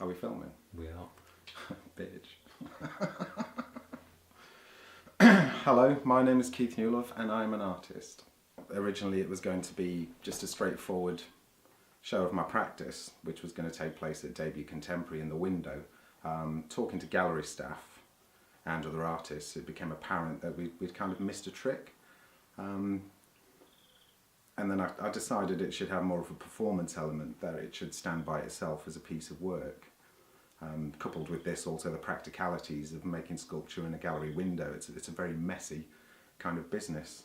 Are we filming? We are. Bitch. Hello, my name is Keith Newlove and I'm an artist. Originally it was going to be just a straightforward show of my practice, which was going to take place at Debut Contemporary in the window. Talking to gallery staff and other artists, it became apparent that we'd kind of missed a trick. And then I decided it should have more of a performance element, that it should stand by itself as a piece of work. Coupled with this, also the practicalities of making sculpture in a gallery window. It's a very messy kind of business,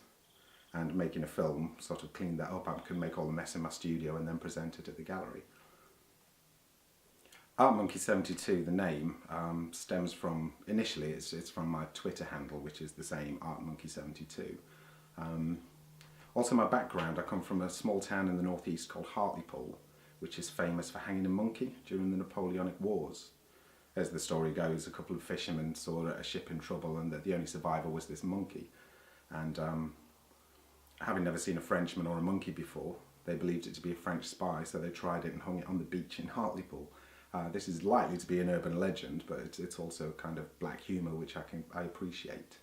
and making a film sort of cleaned that up. I could make all the mess in my studio and then present it at the gallery. Art Monkey 72, the name, stems from, initially it's from my Twitter handle, which is the same, Art Monkey 72. Also my background, I come from a small town in the northeast called Hartlepool, which is famous for hanging a monkey during the Napoleonic Wars. As the story goes, a couple of fishermen saw a ship in trouble and that the only survivor was this monkey. And having never seen a Frenchman or a monkey before, they believed it to be a French spy, so they tried it and hung it on the beach in Hartlepool. This is likely to be an urban legend, but it's also kind of black humour, which I appreciate.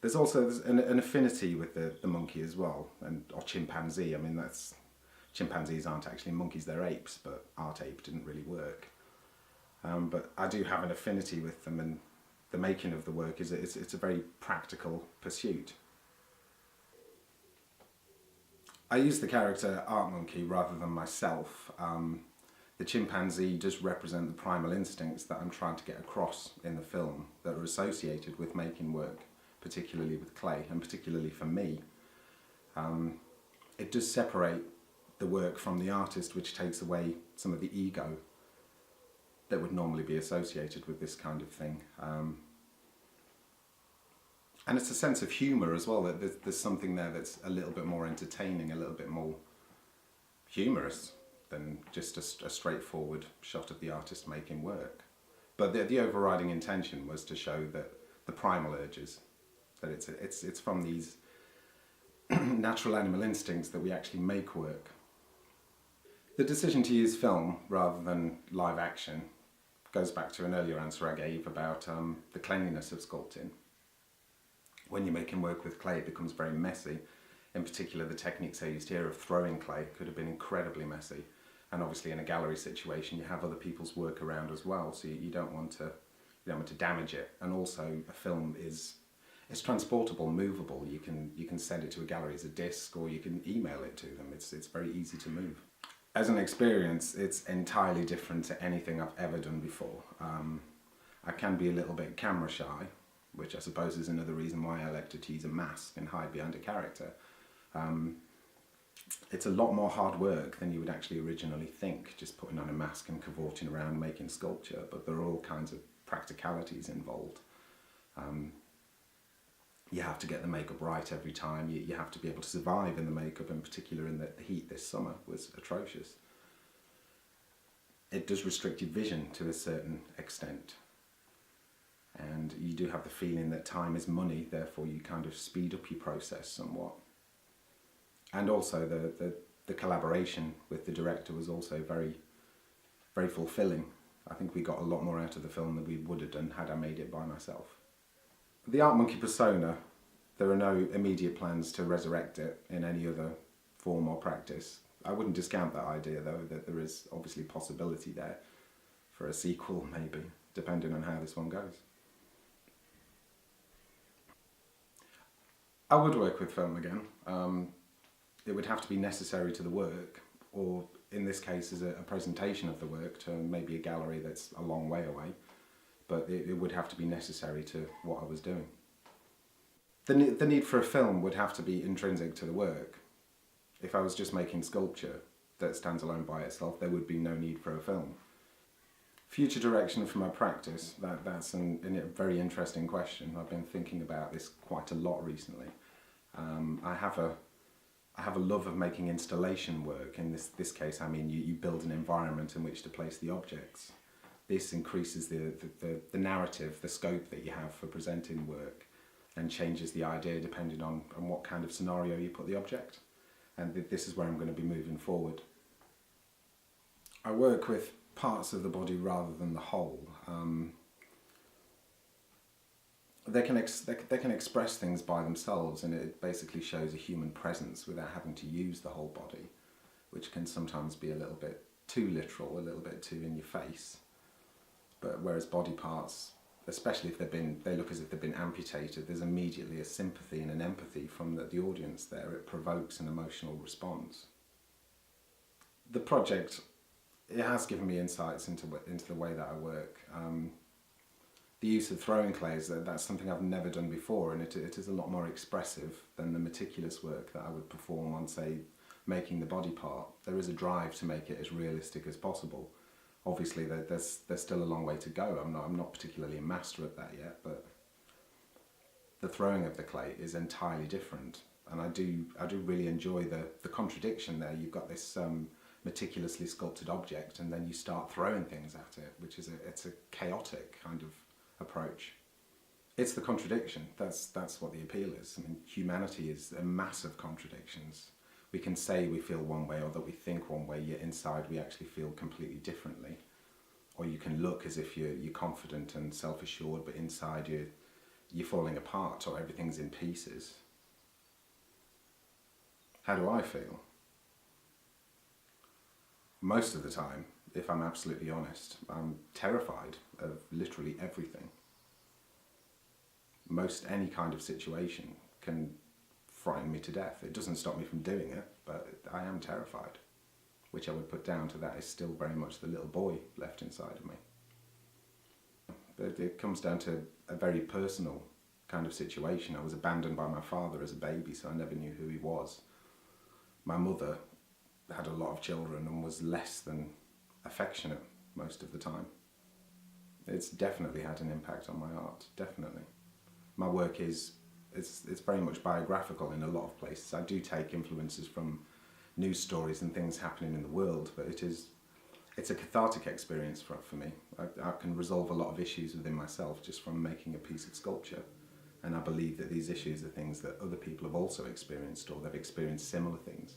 There's also an affinity with the monkey as well, or chimpanzee. I mean, chimpanzees aren't actually monkeys, they're apes, but art ape didn't really work. But I do have an affinity with them, and the making of the work it's a very practical pursuit. I use the character Art Monkey rather than myself. The chimpanzee does represent the primal instincts that I'm trying to get across in the film that are associated with making work, particularly with clay, and particularly for me. It does separate the work from the artist, which takes away some of the ego that would normally be associated with this kind of thing. And it's a sense of humour as well, that there's something there that's a little bit more entertaining, a little bit more humorous than just a straightforward shot of the artist making work. But the overriding intention was to show that the primal urges, that it's from these natural animal instincts that we actually make work. The decision to use film rather than live action goes back to an earlier answer I gave about the cleanliness of sculpting. When you're making work with clay, it becomes very messy. In particular, the techniques I used here of throwing clay could have been incredibly messy. And obviously in a gallery situation, you have other people's work around as well, so you don't want to damage it. And also, a film it's transportable, movable. You can send it to a gallery as a disc, or you can email it to them. It's very easy to move. As an experience, it's entirely different to anything I've ever done before. I can be a little bit camera shy, which I suppose is another reason why I elected to use a mask and hide behind a character. It's a lot more hard work than you would actually originally think, just putting on a mask and cavorting around making sculpture, but there are all kinds of practicalities involved. You have to get the makeup right every time, you have to be able to survive in the makeup, in particular in the heat this summer was atrocious. It does restrict your vision to a certain extent, and you do have the feeling that time is money, therefore you kind of speed up your process somewhat. And also the collaboration with the director was also very, very fulfilling. I think we got a lot more out of the film than we would have done had I made it by myself. The Art Monkey persona, there are no immediate plans to resurrect it in any other form or practice. I wouldn't discount that idea though, that there is obviously possibility there for a sequel maybe, depending on how this one goes. I would work with film again. It would have to be necessary to the work, or in this case as a presentation of the work to maybe a gallery that's a long way away, but it would have to be necessary to what I was doing. The need for a film would have to be intrinsic to the work. If I was just making sculpture that stands alone by itself, there would be no need for a film. Future direction for my practice, that's a very interesting question. I've been thinking about this quite a lot recently. I have a love of making installation work. In this case, I mean you build an environment in which to place the objects. This increases the narrative, the scope that you have for presenting work, and changes the idea depending on what kind of scenario you put the object. And this is where I'm going to be moving forward. I work with parts of the body rather than the whole. They can express things by themselves, and it basically shows a human presence without having to use the whole body, which can sometimes be a little bit too literal, a little bit too in your face. But whereas body parts, especially if they look as if they've been amputated, there's immediately a sympathy and an empathy from the audience there. It provokes an emotional response. The project, it has given me insights into the way that I work. The use of throwing clays, that's something I've never done before, and it is a lot more expressive than the meticulous work that I would perform on, say, making the body part. There is a drive to make it as realistic as possible. Obviously, there's still a long way to go. I'm not particularly a master at that yet, but the throwing of the clay is entirely different, and I do really enjoy the contradiction there. You've got this meticulously sculpted object, and then you start throwing things at it, which is it's a chaotic kind of approach. It's the contradiction. That's what the appeal is. I mean, humanity is a mass of contradictions. We can say we feel one way or that we think one way, yet inside we actually feel completely differently. Or you can look as if you're confident and self-assured, but inside you're falling apart, or everything's in pieces. How do I feel? Most of the time, if I'm absolutely honest, I'm terrified of literally everything. Any kind of situation can frighten me to death. It doesn't stop me from doing it, but I am terrified, which I would put down to that is still very much the little boy left inside of me. But it comes down to a very personal kind of situation. I was abandoned by my father as a baby, so I never knew who he was. My mother had a lot of children and was less than affectionate most of the time. It's definitely had an impact on my art, definitely. My work it's very much biographical in a lot of places. I do take influences from news stories and things happening in the world, but it's a cathartic experience for me. I can resolve a lot of issues within myself just from making a piece of sculpture, and I believe that these issues are things that other people have also experienced, or they've experienced similar things.